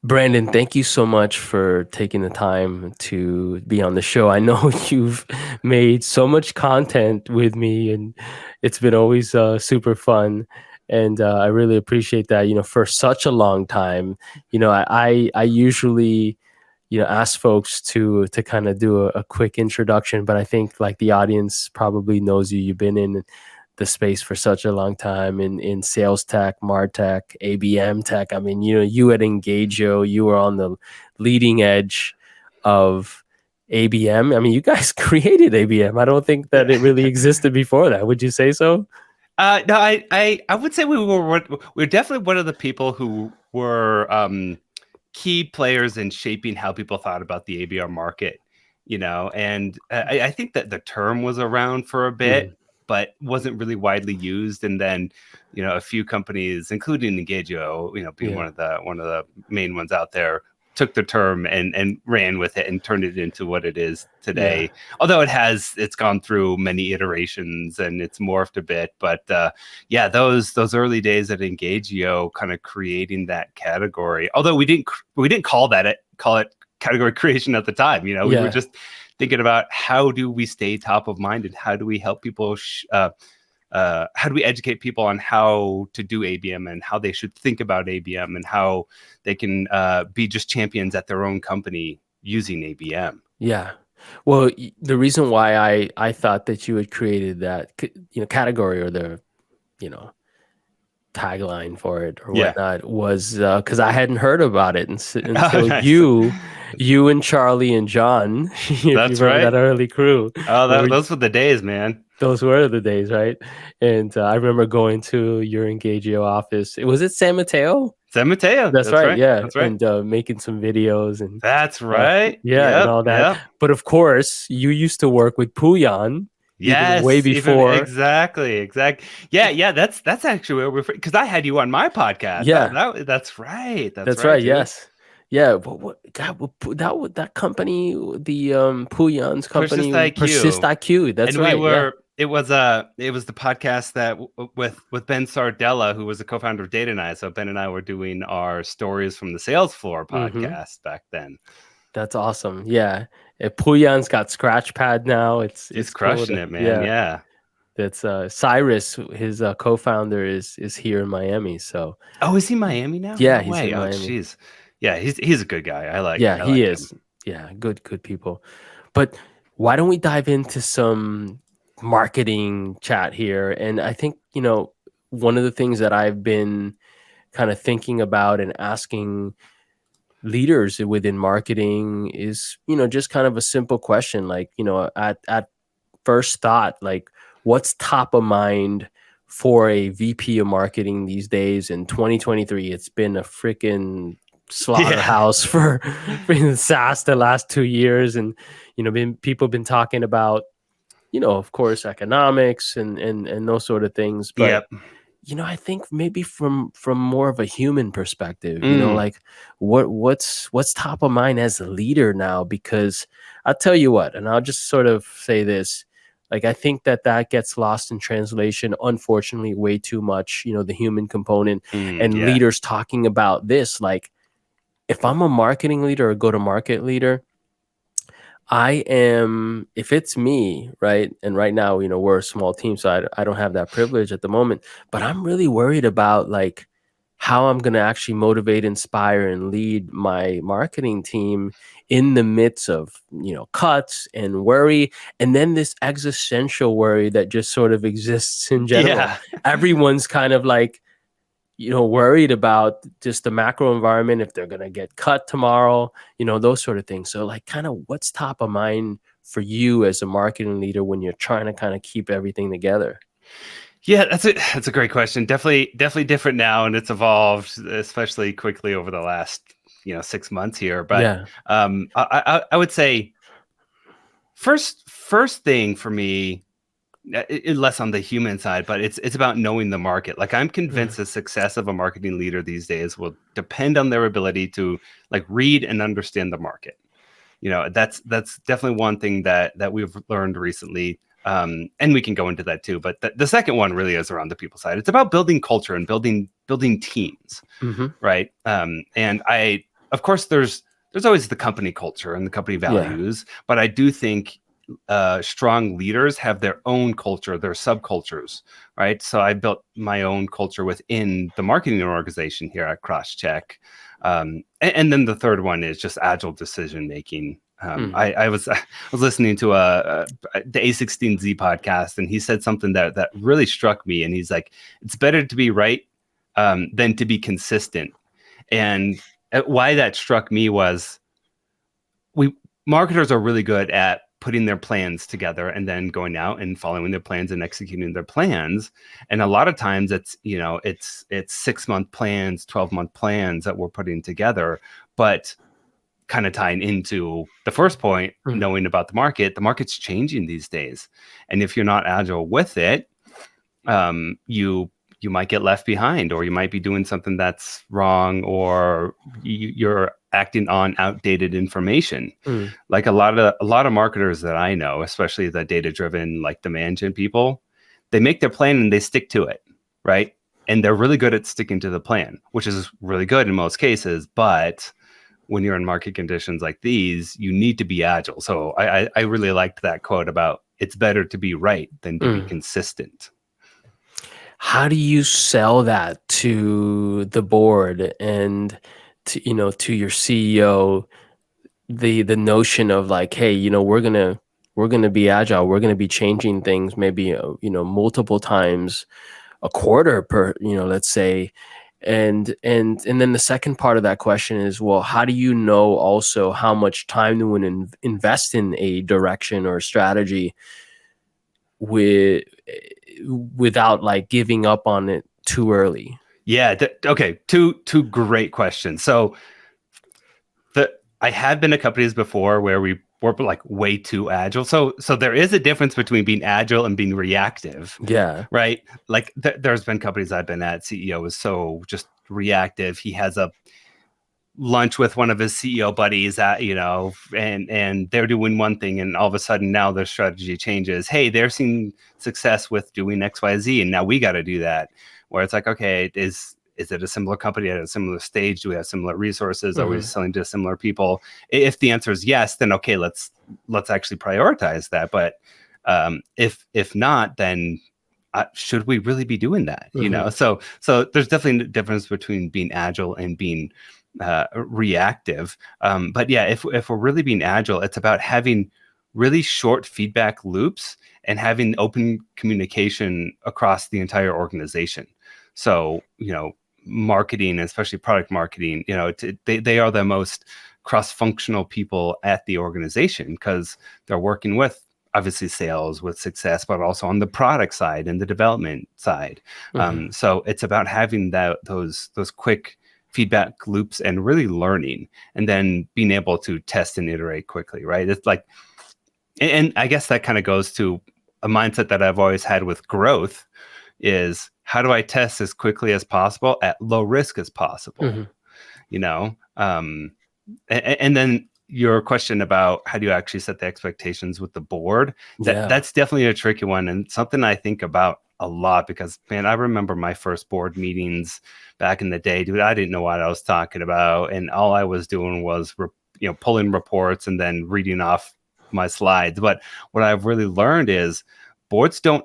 Brandon, thank you so much for taking the time to be on the show. I know you've made so much content with me, and it's been always super fun. And I really appreciate that. For such a long time, I usually ask folks to kind of do a quick introduction, but I think like the audience probably knows you. You've been in the space for such a long time in sales tech, martech, ABM tech. I mean, you at Engagio, you were on the leading edge of ABM. I mean, you guys created ABM. I don't think that it really existed before that. Would you say so? No, I would say we were definitely one of the people who were key players in shaping how people thought about the ABR market, and I think that the term was around for a bit, Mhm. but wasn't really widely used. And then, a few companies, including Engagio, being Yeah. one of the main ones out there, took the term and ran with it and turned it into what it is Yeah. today. Although it's gone through many iterations and it's morphed a bit, but yeah, those early days at Engagio, kind of creating that category. Although we didn't call it category creation at the time. We were Yeah. just thinking about how do we stay top of mind and how do we help people how do we educate people on how to do ABM and how they should think about ABM and how they can be just champions at their own company using ABM. Yeah. Well, the reason why I thought that you had created that category or the you know tagline for it or Yeah. whatnot was because I hadn't heard about it Oh, until nice. you and Charlie and John, if you That's remember right. that early crew, Oh, were those were the days, man. those were the days, right? And I remember going to your Engagio office. Was it San Mateo? San Mateo. That's That's right, right. yeah, That's right. and making some videos and That's right. yeah, and Yep. all that. Yep. But of course, you used to work with Puyan even way Yes, even before. exactly. Yeah, yeah. That's actually where we're because I had you on my podcast. Yeah, That's right. That's that's right, right. dude. Yes. Yeah. What God, that company, the Puyan's Persist company, Persist IQ, IQ. That's and we right. Yeah. were. It was the podcast that with Ben Sardella, who was the co-founder of Data and I. So Ben and I were doing our stories from the sales floor Hmm. podcast back then. That's awesome. Yeah. Puyan's got Scratchpad now. He's It's cool. crushing it, man. Yeah. Yeah. That's Cyrus, his co-founder is here in Miami. So Oh, is he Miami now? yeah, No he's in way. Oh, Miami. jeez. Yeah, he's a good guy. I like Yeah, I he like him. is. Yeah, good people. But why don't we dive into some marketing chat here? And I think, one of the things that I've been kind of thinking about and asking leaders within marketing is, just kind of a simple question like, at first thought, like what's top of mind for a VP of marketing these days in 2023? It's been a freaking Yeah. slaughterhouse for SaaS the last 2 years, and people been talking about of course economics and those sort of things, but Yep. I think maybe from more of a human perspective, Mm. like what's top of mind as a leader now? Because I'll tell you what, and I'll just sort of say this, like I think that gets lost in translation, unfortunately, way too much, the human component and Yeah. leaders talking about this. Like if I'm a marketing leader or go to market leader, if it's me, right? And right now, we're a small team, so I don't have that privilege at the moment, but I'm really worried about like how I'm going to actually motivate, inspire, and lead my marketing team in the midst of, cuts and worry. And then this existential worry that just sort of exists in general. Yeah. Everyone's kind of like, worried about just the macro environment, if they're going to get cut tomorrow, those sort of things. So like kind of what's top of mind for you as a marketing leader when you're trying to kind of keep everything together? Yeah, that's a great question. Definitely different now, and it's evolved, especially quickly over the last 6 months here. But Yeah. I would say first thing for me, less on the human side, but it's about knowing the market. Like I'm Yeah. convinced the success of a marketing leader these days will depend on their ability to like read and understand the market. That's definitely one thing that we've learned recently. And we can go into that too. But the second one really is around the people side. It's about building culture and building teams, Hmm. right? And of course, there's always the company culture and the company Yeah. values, but I do think strong leaders have their own culture, their subcultures, right? So I built my own culture within the marketing organization here at Crosschq. And then the third one is just agile decision making. Mm. I was listening to the A16Z podcast, and he said something that really struck me. And he's like, "It's better to be right than to be consistent." And why that struck me was we marketers are really good at putting their plans together and then going out and following their plans and executing their plans. And a lot of times it's 6-month plans, 12-month plans that we're putting together, but kind of tying into the first point, Mm. knowing about the market's changing these days. And if you're not agile with it, you might get left behind, or you might be doing something that's wrong, or you're acting on outdated information. Mm. Like a lot of marketers that I know, especially the data driven, like demand gen people, they make their plan and they stick to it, right? And they're really good at sticking to the plan, which is really good in most cases. But when you're in market conditions like these, you need to be agile. So I really liked that quote about it's better to be right than to be Mm. consistent. How do you sell that to the board and to your CEO, the notion of like, hey, we're gonna be agile, we're gonna be changing things maybe multiple times a quarter per, let's say. And then the second part of that question is, well, how do you know also how much time to invest in a direction or strategy with without like giving up on it too early? Yeah. Okay. Two great questions. So I have been at companies before where we were like way too agile. So there is a difference between being agile and being reactive, Yeah. right? Like there's been companies I've been at. CEO is so just reactive. He has a lunch with one of his CEO buddies at, and they're doing one thing, and all of a sudden now their strategy changes. Hey, they're seeing success with doing XYZ, and now we got to do that. Where it's like, okay, is it a similar company at a similar stage? Do we have similar resources? Are we Mm-hmm. selling to similar people? If the answer is yes, then okay, let's actually prioritize that. But if not, then should we really be doing that? Mm-hmm. So there's definitely a difference between being agile and being reactive. But yeah, if we're really being agile, it's about having really short feedback loops and having open communication across the entire organization. So, marketing, especially product marketing, they are the most cross-functional people at the organization because they're working with obviously sales, with success, but also on the product side and the development side. Mm-hmm. So it's about having those quick feedback loops and really learning, and then being able to test and iterate quickly, right? It's like, and I guess that kind of goes to a mindset that I've always had with growth is how do I test as quickly as possible at low risk as possible, Mm-hmm. you know? And then your question about how do you actually set the expectations with the board, Yeah. that's definitely a tricky one and something I think about a lot because, man, I remember my first board meetings back in the day, dude. I didn't know what I was talking about, and all I was doing was pulling reports and then reading off my slides. But what I've really learned is boards don't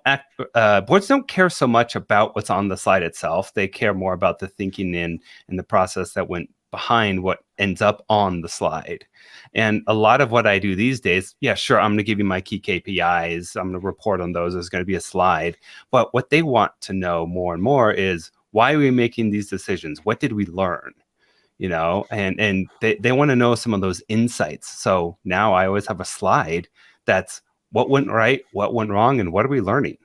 care so much about what's on the slide itself. They care more about the thinking and the process that went behind what ends up on the slide. And a lot of what I do these days, yeah, sure, I'm going to give you my key KPIs. I'm going to report on those. There's going to be a slide. But what they want to know more and more is why are we making these decisions? What did we learn? And they want to know some of those insights. So now I always have a slide that's what went right, what went wrong, and what are we learning?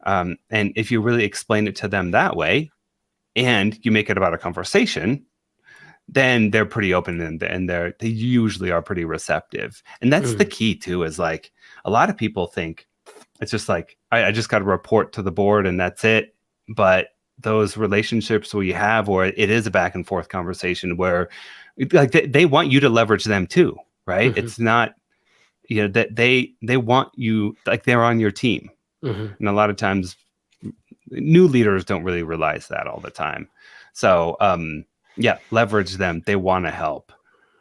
And if you really explain it to them that way, and you make it about a conversation, then they're pretty open and they usually are pretty receptive. And that's the Mm. key too, is like a lot of people think it's just like, I just got to report to the board and that's it. But those relationships we have, or it is a back and forth conversation where like they want you to leverage them too, right? Mm-hmm. It's not, that they want you, like they're on your team. Mm-hmm. And a lot of times new leaders don't really realize that all the time. So, Yeah, leverage them. They want to help.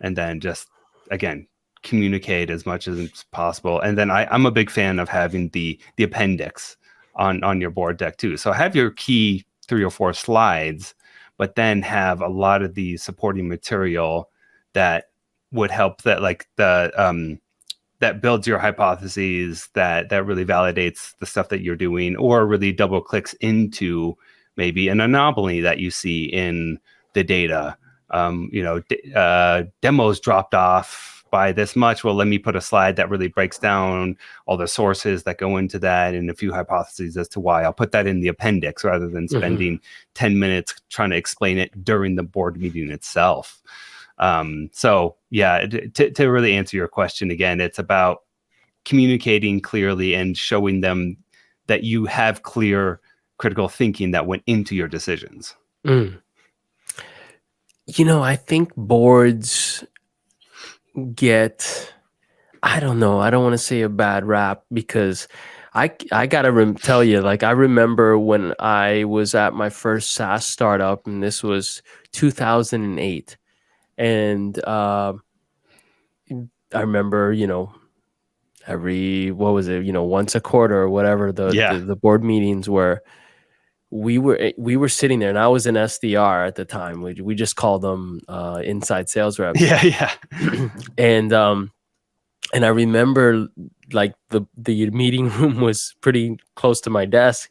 And then just, again, communicate as much as possible. And then I'm a big fan of having the appendix on your board deck too. So have your key 3 or 4 slides, but then have a lot of the supporting material that would help, that like the that builds your hypotheses, that really validates the stuff that you're doing, or really double clicks into maybe an anomaly that you see in the data. Demos dropped off by this much. Well, let me put a slide that really breaks down all the sources that go into that and a few hypotheses as to why. I'll put that in the appendix rather than Hmm. spending 10 minutes trying to explain it during the board meeting itself. So yeah, to really answer your question again, it's about communicating clearly and showing them that you have clear critical thinking that went into your decisions. Mm. I think boards get, I don't know, I don't want to say a bad rap because I gotta tell you, like, I remember when I was at my first SaaS startup, and this was 2008. And I remember, every, what was it, once a quarter or whatever Yeah. the board meetings were, we were sitting there, and I was an SDR at the time. We just called them inside sales reps. Yeah. Yeah. and and I remember, like, the meeting room was pretty close to my desk,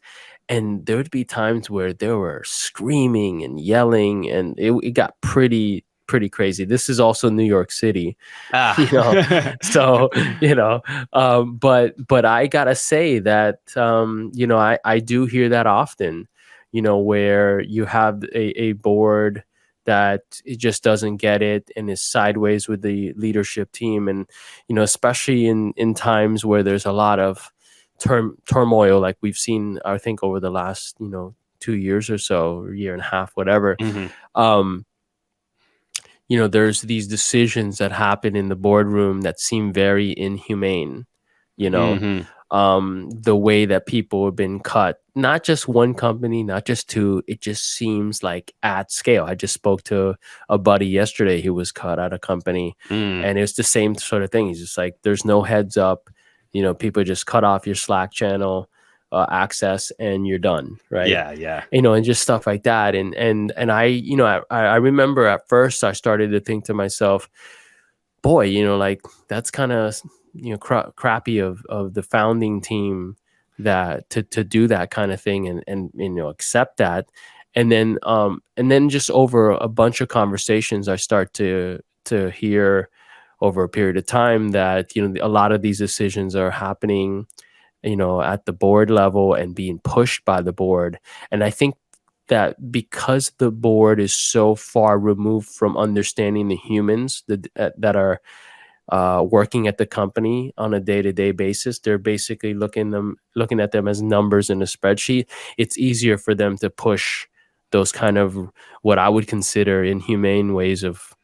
and there would be times where there were screaming and yelling, and it got pretty crazy. This is also New York City, you know, Ah. so but I gotta say that I do hear that often, where you have a board that it just doesn't get it and is sideways with the leadership team. And especially in times where there's a lot of turmoil, like we've seen, I think, over the last 2 years or so, or year and a half, whatever. Mhm. um there's these decisions that happen in the boardroom that seem very inhumane. you know Mhm. the way that people have been cut, not just one company, not just two, it just seems like at scale. I just spoke to a buddy yesterday who was cut at a company, Mm. and it's the same sort of thing. He's just like, there's no heads up, people just cut off your Slack channel access, and you're done, right? Yeah. Yeah. And just stuff like that. And I remember at first I started to think to myself, boy, like, that's kind of crappy of the founding team, that to do that kind of thing, and accept that. And then just over a bunch of conversations, I start to hear over a period of time that a lot of these decisions are happening at the board level and being pushed by the board. And I think that because the board is so far removed from understanding the humans that are working at the company on a day-to-day basis, they're basically looking at them as numbers in a spreadsheet. It's easier for them to push those kind of, what I would consider, inhumane ways of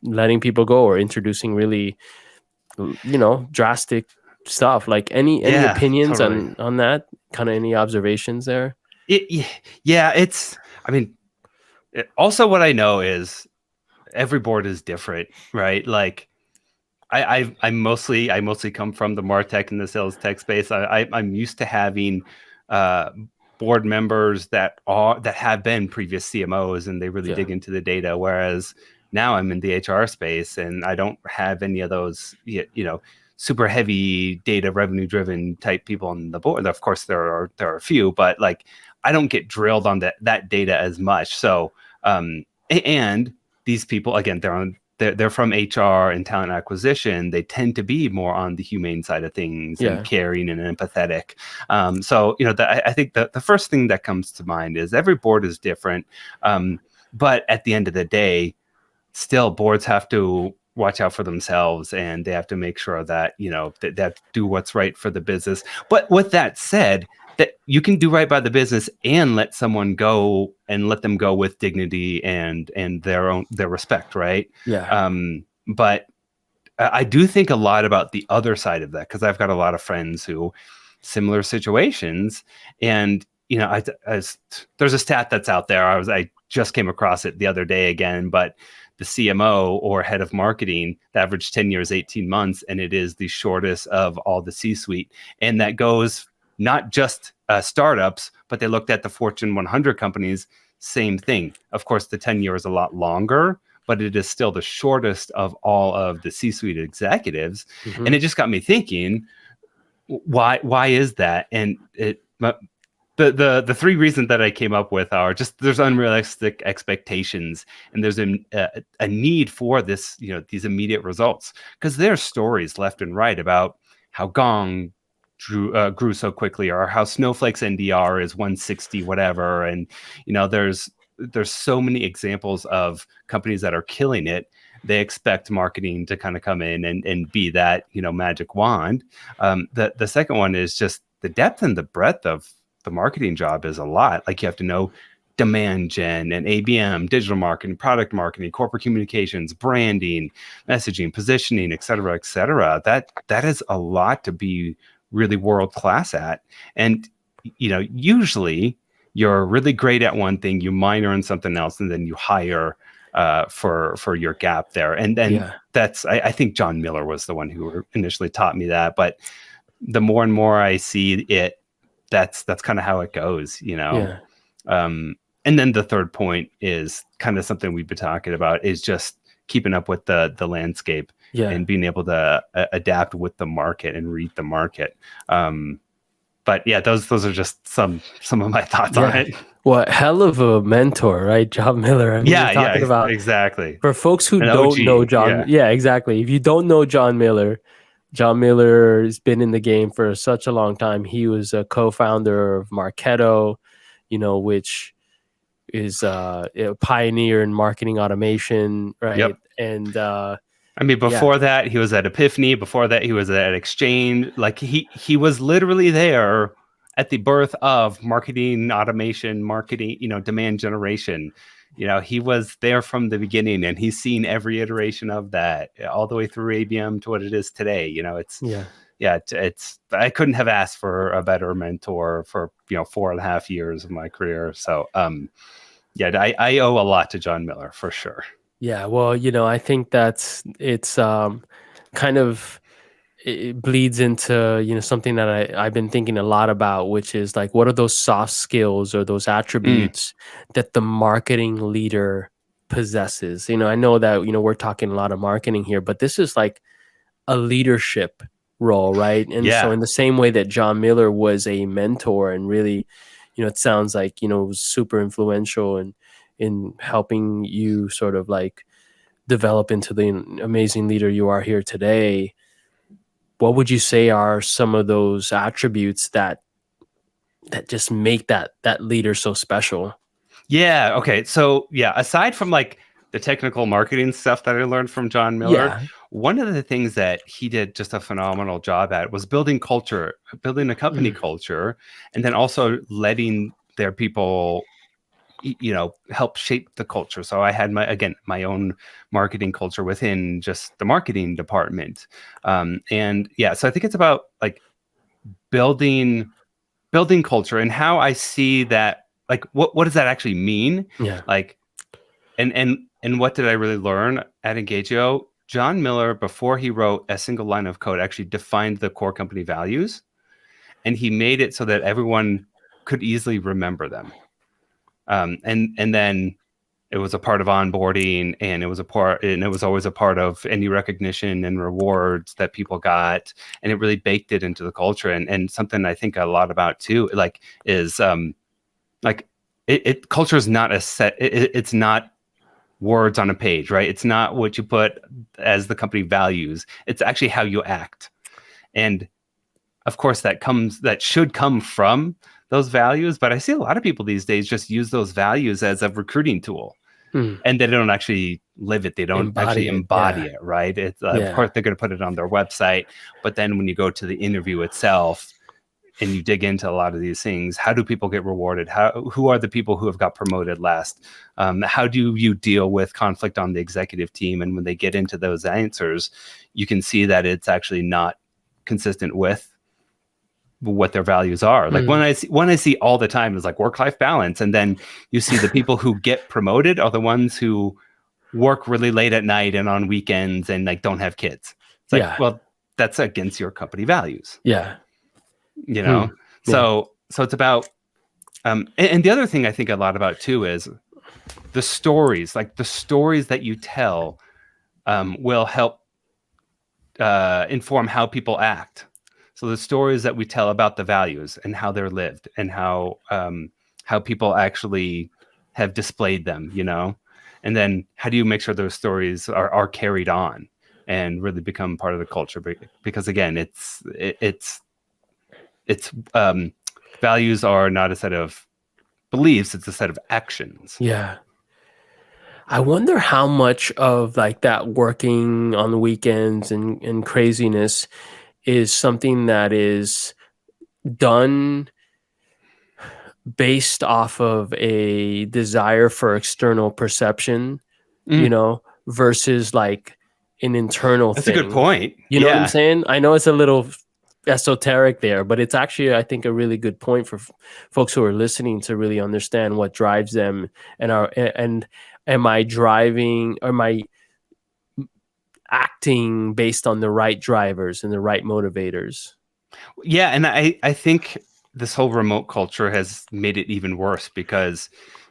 letting people go, or introducing really drastic stuff. Like, any Yeah. opinions Totally. on that, kind of, any observations there? Yeah. It's. I mean, also what I know is every board is different, right? Like I mostly come from the MarTech and the sales tech space. I'm used to having uh, board members that have been previous CMOs and they really Yeah. dig into the data. Whereas now I'm in the HR space and I don't have any of those super heavy data revenue driven type people on the board. Of course there are a few, but like I don't get drilled on that data as much. So and these people, again, they're from HR and talent acquisition. They tend to be more on the humane side of things and Yeah. caring and empathetic. So I think the first thing that comes to mind is every board is different, but at the end of the day, still boards have to watch out for themselves and they have to make sure that they have to do what's right for the business. But with that said, that you can do right by the business and let someone go and let them go with dignity and their respect, right? Yeah. But I do think a lot about the other side of that because I've got a lot of friends who similar situations, and there's a stat that's out there. I just came across it the other day again, but the CMO or head of marketing, the average 10 years, 18 months, and it is the shortest of all the C-suite. And that goes not just startups, but they looked at the Fortune 100 companies, same thing. Of course, the 10 year is a lot longer, but it is still the shortest of all of the C-suite executives. Mm-hmm. And it just got me thinking, why is that? And the three reasons that I came up with are just there's unrealistic expectations, and there's a need for this, these immediate results, because there's stories left and right about how Gong grew so quickly, or how Snowflake's NDR is 160 whatever, and there's so many examples of companies that are killing it. They expect marketing to kind of come in and be that magic wand. The second one is just the depth and the breadth of the marketing job is a lot. Like, you have to know demand gen and ABM, digital marketing, product marketing, corporate communications, branding, messaging, positioning, et cetera, et cetera. That is a lot to be really world class at. And usually you're really great at one thing, you minor in something else, and then you hire for your gap there. And then that's I think John Miller was the one who initially taught me that. But the more and more I see it, that's kind of how it goes, and then the third point is kind of something we've been talking about, is just keeping up with the landscape and being able to adapt with the market and read the market. But yeah, those are just some of my thoughts on it. Well, hell of a mentor, right? John Miller. I mean, you're talking about, exactly. For folks who An don't OG, know John, exactly. If you don't know John Miller has been in the game for such a long time. He was a co-founder of Marketo, which is a pioneer in marketing automation, right? Yep. And before that, he was at Epiphany. Before that, he was at Exchange. Like, he was literally there at the birth of marketing automation, marketing, demand generation. He was there from the beginning, and he's seen every iteration of that all the way through ABM to what it is today. It's I couldn't have asked for a better mentor for 4.5 years of my career. So I owe a lot to John Miller for sure. Yeah, well, I think it's kind of, it bleeds into something that I've been thinking a lot about, which is like, what are those soft skills or those attributes that the marketing leader possesses? I know that we're talking a lot of marketing here, but this is like a leadership role, right? And so in the same way that John Miller was a mentor and really, it sounds like was super influential in helping you sort of like develop into the amazing leader you are here today. What would you say are some of those attributes that just make that leader so special? Yeah. Okay. So aside from like the technical marketing stuff that I learned from John Miller, one of the things that he did just a phenomenal job at was building culture, building a company culture, and then also letting their people help shape the culture. So I had my own marketing culture within just the marketing department. So I think it's about like building culture, and how I see that, like, what does that actually mean? Like, and what did I really learn at Engagio? John Miller, before he wrote a single line of code, actually defined the core company values, and he made it so that everyone could easily remember them. And then it was a part of onboarding, and it was always a part of any recognition and rewards that people got, and it really baked it into the culture. And something I think a lot about too, like, is culture is not a set. It's not words on a page, right? It's not what you put as the company values. It's actually how you act, and of course that should come from those values. But I see a lot of people these days just use those values as a recruiting tool, and they don't actually live it. They don't actually embody it, right? It's of course they're going to put it on their website, but then when you go to the interview itself and you dig into a lot of these things, how do people get rewarded? Who are the people who have got promoted last? How do you deal with conflict on the executive team? And when they get into those answers, you can see that it's actually not consistent with what their values are. Like Mm. one I see all the time is like work-life balance, and then you see the people who get promoted are the ones who work really late at night and on weekends and like don't have kids. It's like, Yeah. well, that's against your company values, Yeah. you Hmm. know? Yeah. So it's about and the other thing I think a lot about too is the stories, like the stories that you tell will help inform how people act. So the stories that we tell about the values and how they're lived and how people actually have displayed them, you know, and then how do you make sure those stories are carried on and really become part of the culture? Because again, it's values are not a set of beliefs; it's a set of actions. Yeah. I wonder how much of like that working on the weekends and craziness is something that is done based off of a desire for external perception, Mm, versus like an internal that's a good thing. point. You know what I'm Yeah. saying? I know it's a little esoteric there, but it's actually, I think, a really good point for folks who are listening to really understand what drives them and am I driving, am I acting based on the right drivers and the right motivators? Yeah, and I think this whole remote culture has made it even worse because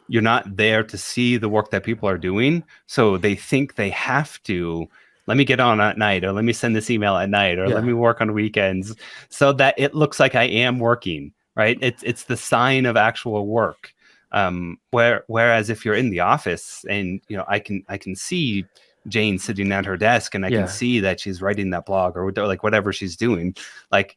you're not there to see the work that people are doing. So they think they have to, let me get on at night, or let me send this email at night, or let Yeah. me work on weekends so that it looks like I am working, right? It's the sign of actual work. Whereas if you're in the office and I can see Jane sitting at her desk and I can Yeah. see that she's writing that blog or like whatever she's doing, like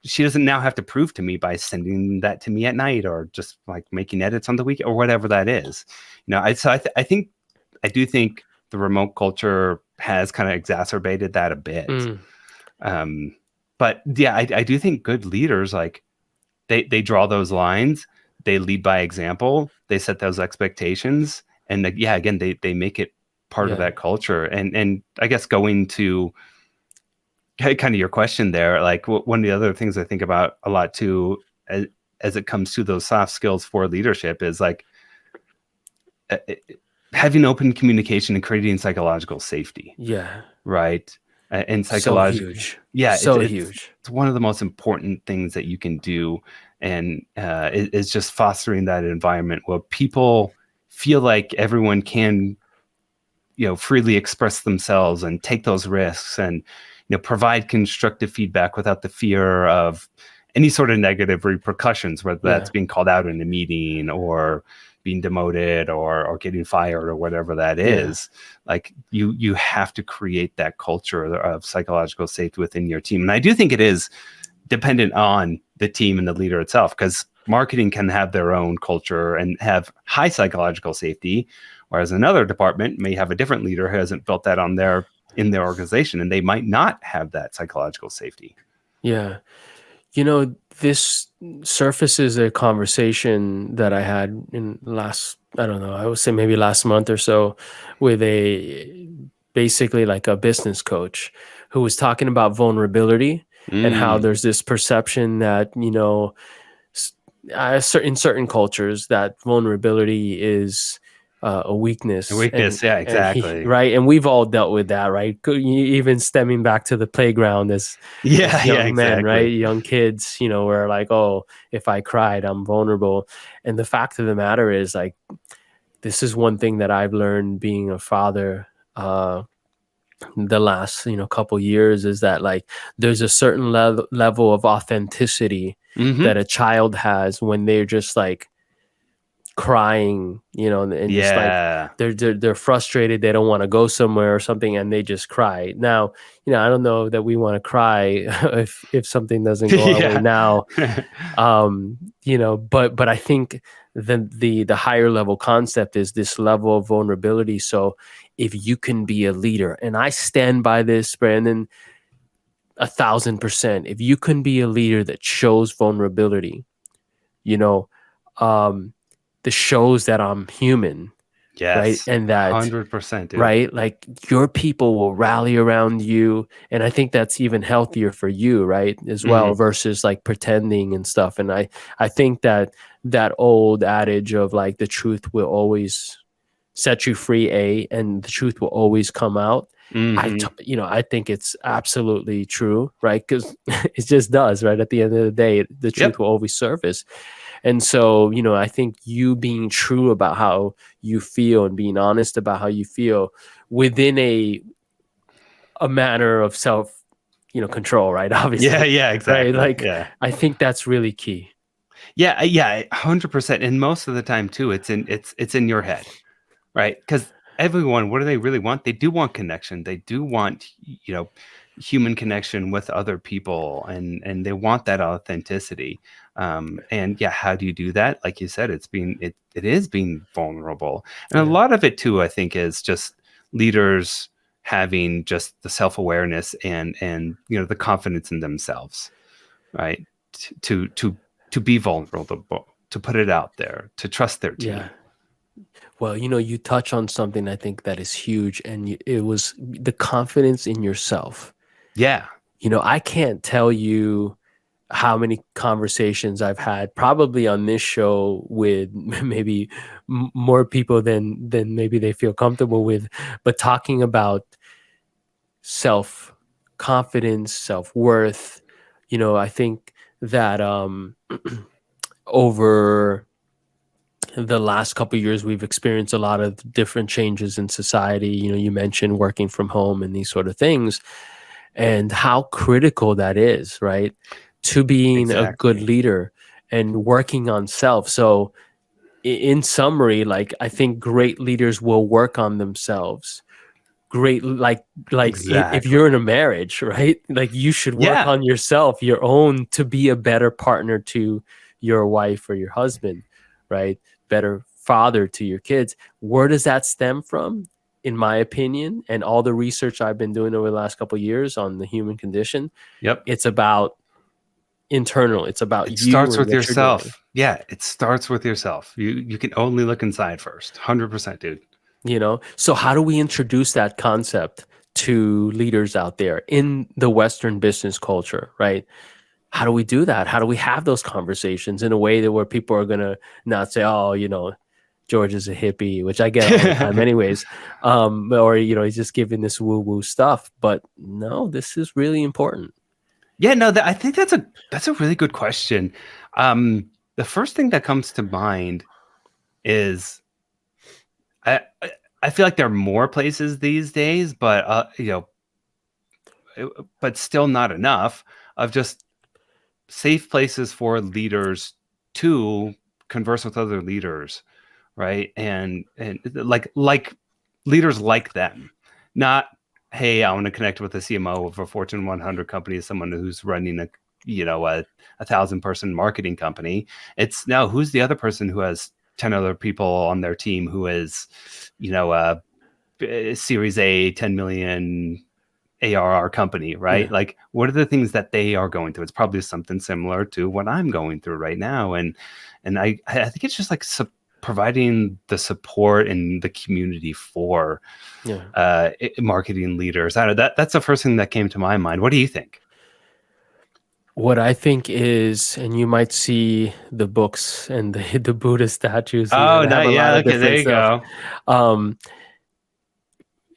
she doesn't now have to prove to me by sending that to me at night or just like making edits on the week or whatever that is. I do think the remote culture has kind of exacerbated that a bit. Mm. Um, but yeah, I do think good leaders, like they draw those lines, they lead by example, they set those expectations, and like, yeah, again, they make it part of Yeah. that culture. And I guess going to kind of your question there, like one of the other things I think about a lot too, as it comes to those soft skills for leadership, is like uh, uh, having open communication and creating psychological safety, Yeah. right? And So psychological, huge. yeah, So huge. it's one of the most important things that you can do, and it's just fostering that environment where people feel like everyone can freely express themselves and take those risks and provide constructive feedback without the fear of any sort of negative repercussions, whether that's Yeah. being called out in a meeting or being demoted or getting fired or whatever that Yeah. is. Like you have to create that culture of psychological safety within your team, and I do think it is dependent on the team and the leader itself, because marketing can have their own culture and have high psychological safety, whereas another department may have a different leader who hasn't built that in their organization, and they might not have that psychological safety. Yeah. This surfaces a conversation that I had in last, I don't know, I would say maybe last month or so with basically like a business coach who was talking about vulnerability and how Mm, there's this perception that, in certain cultures that vulnerability is a a weakness, and weakness, yeah, he exactly. right, and we've all dealt with that, right? Even stemming back to the playground as Yeah, yeah, young men, right, exactly. young kids, where like, oh, if I cried, I'm vulnerable. And the fact of the matter is, like, this is one thing that I've learned being a father the last couple years, is that like there's a certain level of authenticity Hmm. that a child has when they're just like crying, and just like Yeah. they're frustrated, they don't want to go somewhere or something, and they just cry. Now, I don't know that we want to cry if something doesn't go our way Yeah. now. But I think the higher level concept is this level of vulnerability. So if you can be a leader, and I stand by this, Brandon, 1,000%, if you can be a leader that shows vulnerability, you know, um, that shows that I'm human, right? Yes. And that, 100%, dude. right, like your people will rally around you. And I think that's even healthier for you, right, as well, Mhm. versus like pretending and stuff. And I think that that old adage of like the truth will always set you free, and the truth will always come out. Mhm. I think it's absolutely true, right? Because it just does, right? At the end of the day, the truth Yep. will always surface. And so, I think you being true about how you feel and being honest about how you feel within a manner of self, control, right? Yeah, Obviously, yeah, right? exactly. Like, Yeah. I think that's really key. Yeah, yeah, 100%, and most of the time too, it's in your head. Right? Because everyone, what do they really want? They do want connection. They do want, human connection with other people, and they want that authenticity. And yeah, how do you do that? Like you said, it is being vulnerable, and a Yeah. lot of it too, I think, is just leaders having just the self-awareness and the confidence in themselves, right? To be vulnerable, to put it out there, to trust their Yeah. team. Well, you touch on something I think that is huge, and it was the confidence in yourself. Yeah. I can't tell you how many conversations I've had, probably on this show, with maybe more people than maybe they feel comfortable with, but talking about self confidence, self worth. I think that over the last couple of years, we've experienced a lot of different changes in society. You mentioned working from home and these sort of things, and how critical that is, right? To being a good Exactly. leader and working on self. So, in summary, like, I think great leaders will work on themselves. Great, like if you're in Exactly. a marriage, right? Like, you should work Yeah. on yourself, your own, to be a better partner to your wife or your husband, right? Better father to your kids. Where does that stem from? In my opinion, and all the research I've been doing over the last couple of years on the human condition, Yep. it's about internal. It's about It you starts and with what you're doing. yourself. Yeah, it starts with yourself. You can only look inside first. 100%, dude. So how do we introduce that concept to leaders out there in the Western business culture, right? How do we do that? How do we have those conversations in a way that where people are gonna not say, oh, George is a hippie, which I get all the time anyways, or he's just giving this woo woo stuff. But no, this is really important. Yeah, no, I think that's a really good question. The first thing that comes to mind is I feel like there are more places these days, but but still not enough of just safe places for leaders to converse with other leaders, right? And like leaders like them, not, hey, I want to connect with a CMO of a Fortune 100 company, someone who's running a 1,000-person marketing company. It's now, who's the other person who has 10 other people on their team who is, a Series A 10 million ARR company, right? Yeah. Like, what are the things that they are going through? It's probably something similar to what I'm going through right now, and I think it's just like providing the support and the community for Yeah. marketing leaders. I don't know, that's the first thing that came to my mind. What do you think? What I think is, and you might see the books and the Buddha statues here. Oh, They no, have a lot yeah, of okay, there different you stuff. go. Um,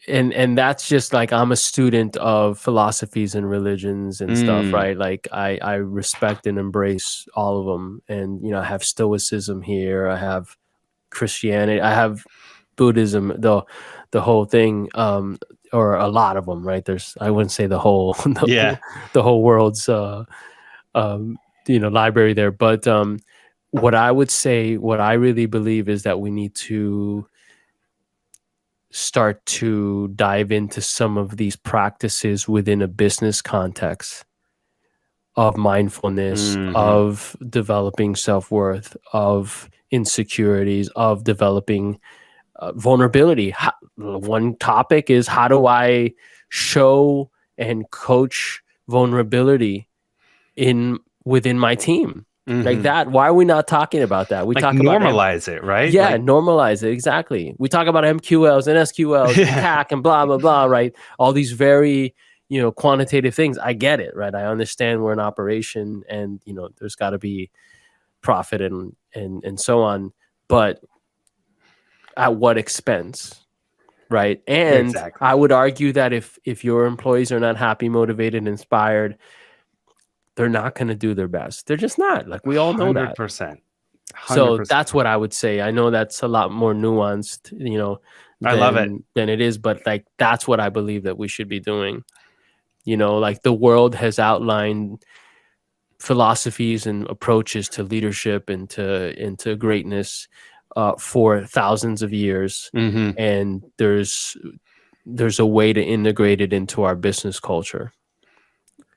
and that's just like, I'm a student of philosophies and religions and stuff, Mm, right? Like, I respect and embrace all of them. And I have Stoicism here. I have Christianity. I have Buddhism. The whole thing, or a lot of them, right? I wouldn't say the whole yeah. the whole world's um, library there. But what I would say, what I really believe, is that we need to start to dive into some of these practices within a business context of mindfulness, Hmm. of developing self-worth, of insecurities, of developing vulnerability. One topic is, how do I show and coach vulnerability in within my team? Like Hmm. that. Why are we not talking about that? We Like talk about normalize it, right? yeah, Like, normalize it. Exactly. We talk about MQLs and SQLs and yeah, CAC and blah, blah, blah, right? All these very, quantitative things. I get it, right? I understand we're an operation and, there's got to be profit and so on. But at what expense? Right. And exactly. I would argue that if your employees are not happy, motivated, inspired, they're not going to do their best. They're just not. Like we all know that. 100%. So 100%. that's what I would say. I know that's a lot more nuanced, I love it. than it is, but like that's what I believe that we should be doing. Like the world has outlined philosophies and approaches to leadership and into greatness for thousands of years, Hmm. and there's a way to integrate it into our business culture.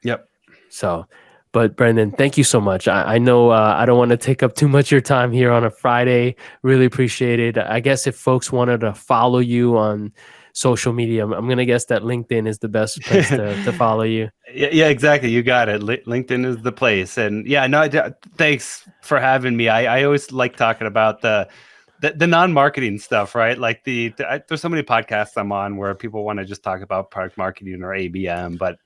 Yep. So, but Brandon, thank you so much. I know I don't want to take up too much of your time here on a Friday. Really appreciate it. I guess if folks wanted to follow you on social media, I'm going to guess that LinkedIn is the best place to follow you. Yeah, exactly. You got it. LinkedIn is the place. And yeah, no, thanks for having me. I always like talking about the non-marketing stuff, right? Like there's so many podcasts I'm on where people want to just talk about product marketing or ABM, but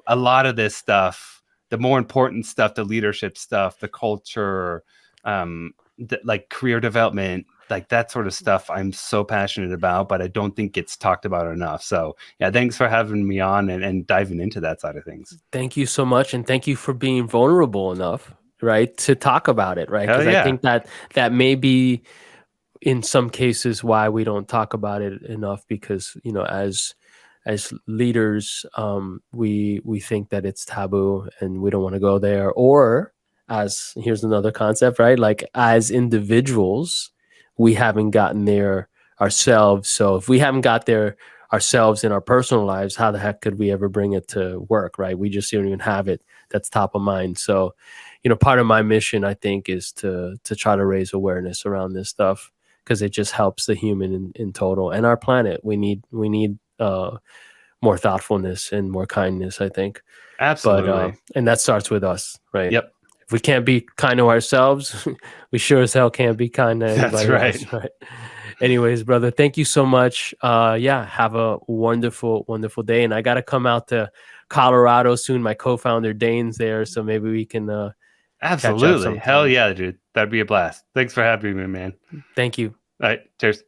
a lot of this stuff, the more important stuff, the leadership stuff, the culture, like career development, like that sort of stuff I'm so passionate about, but I don't think it's talked about enough. So yeah, thanks for having me on and diving into that side of things. Thank you so much, and thank you for being vulnerable enough, right, to talk about it, right? Hell Because I yeah. think that may be in some cases why we don't talk about it enough, because as leaders, we think that it's taboo and we don't want to go there. Or as here's another concept, right? Like as individuals, we haven't gotten there ourselves. So if we haven't got there ourselves in our personal lives, how the heck could we ever bring it to work, right? We just don't even have it. That's top of mind. So, part of my mission, I think, is to try to raise awareness around this stuff, because it just helps the human in total and our planet. We need more thoughtfulness and more kindness, I think. But Absolutely. and that starts with us, right? Yep. If we can't be kind to ourselves, we sure as hell can't be kind to That's anybody right. else, right? Anyways, brother, thank you so much. Yeah, have a wonderful, wonderful day. And I got to come out to Colorado soon. My co-founder Dane's there, so maybe we can catch up Absolutely. Hell sometime. yeah, dude. That'd be a blast. Thanks for having me, man. Thank you. All right. Cheers.